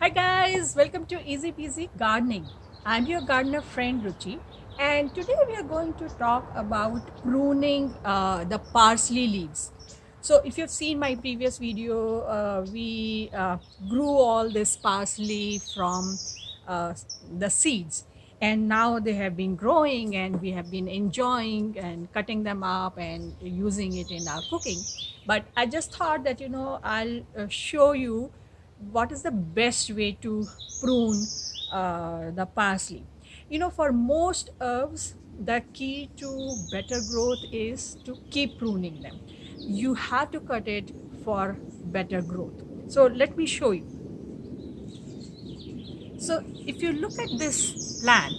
Hi guys, welcome to Easy Peasy Gardening. I'm your gardener friend Ruchi, and today we are going to talk about pruning the parsley leaves. So if you've seen my previous video, we grew all this parsley from uh, the seeds, and now they have been growing and we have been enjoying and cutting them up and using it in our cooking. But I just thought that I'll show you what is the best way to prune the parsley. For most herbs, the key to better growth is to keep pruning them. You have to cut it for better growth. So let me show you. So if you look at this plant,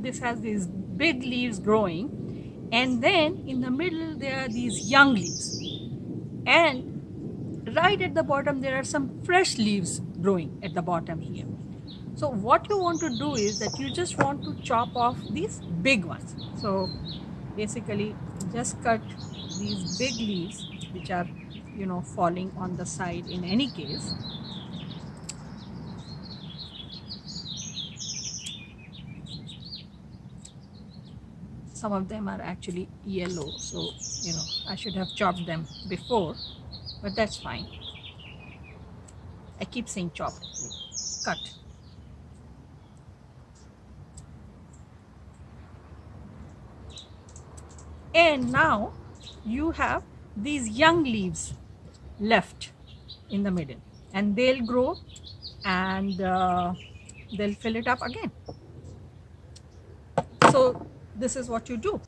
this has these big leaves growing, and then in the middle there are these young leaves, and right at the bottom there are some fresh leaves growing at the bottom here. So what you want to do is that you just want to chop off these big ones. So basically just cut these big leaves which are falling on the side in any case. Some of them are actually yellow, so I should have chopped them before, but that's fine. I keep saying chopped, cut. And now you have these young leaves left in the middle, and they'll grow and they'll fill it up again. So this is what you do.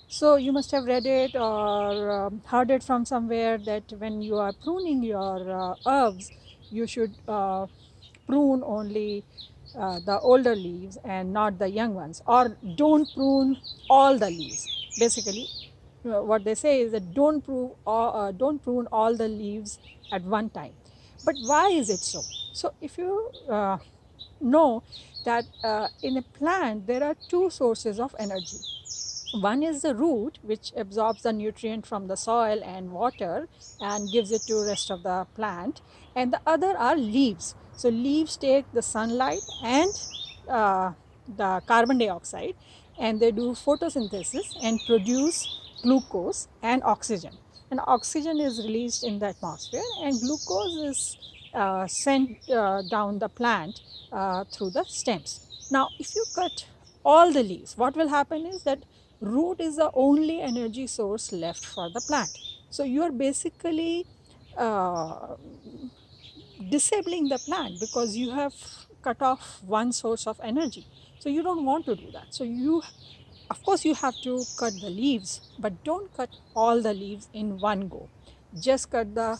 So you must have read it or heard it from somewhere that when you are pruning your herbs, you should prune only the older leaves and not the young ones, or don't prune all the leaves. Basically, what they say is that don't prune all the leaves at one time. But why is it so? So if you know that in a plant there are two sources of energy. One is the root, which absorbs the nutrient from the soil and water and gives it to rest of the plant, and the other are leaves. So leaves take the sunlight and the carbon dioxide, and they do photosynthesis and produce glucose and oxygen. And oxygen is released in the atmosphere, and glucose is sent down the plant through the stems. Now if you cut all the leaves, what will happen is that root is the only energy source left for the plant. So you are basically uh, disabling the plant because you have cut off one source of energy. So you don't want to do that. So you, of course, you have to cut the leaves, but don't cut all the leaves in one go. Just cut the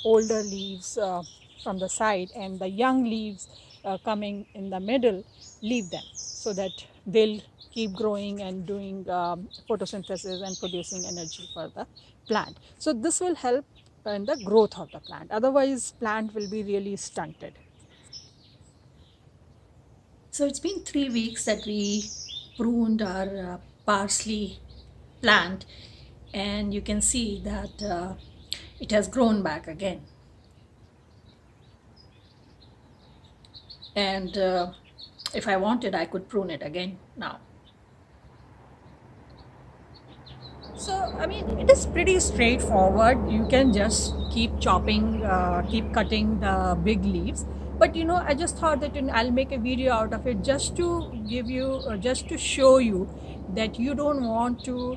older leaves from the side, and the young leaves coming in the middle, leave them so that they'll keep growing and doing photosynthesis and producing energy for the plant. So this will help in the growth of the plant. Otherwise, plant will be really stunted. So it's been 3 weeks that we pruned our parsley plant, and you can see that it has grown back again. And if I wanted, I could prune it again now. So, I mean, it is pretty straightforward. You can just keep chopping, keep cutting the big leaves. But I just thought that I'll make a video out of it just to give you, just to show you that you don't want to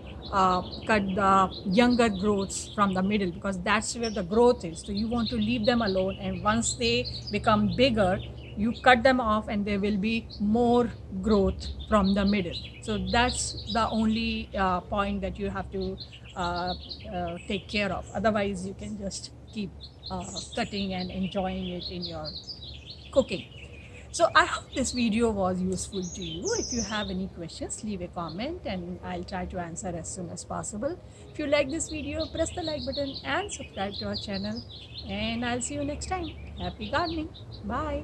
cut the younger growths from the middle, because that's where the growth is. So you want to leave them alone, and once they become bigger, you cut them off and there will be more growth from the middle. So that's the only point that you have to take care of. Otherwise you can just keep cutting and enjoying it in your cooking. So I hope this video was useful to you. If you have any questions, leave a comment and I'll try to answer as soon as possible. If you like this video, press the like button and subscribe to our channel, and I'll see you next time. Happy gardening. Bye.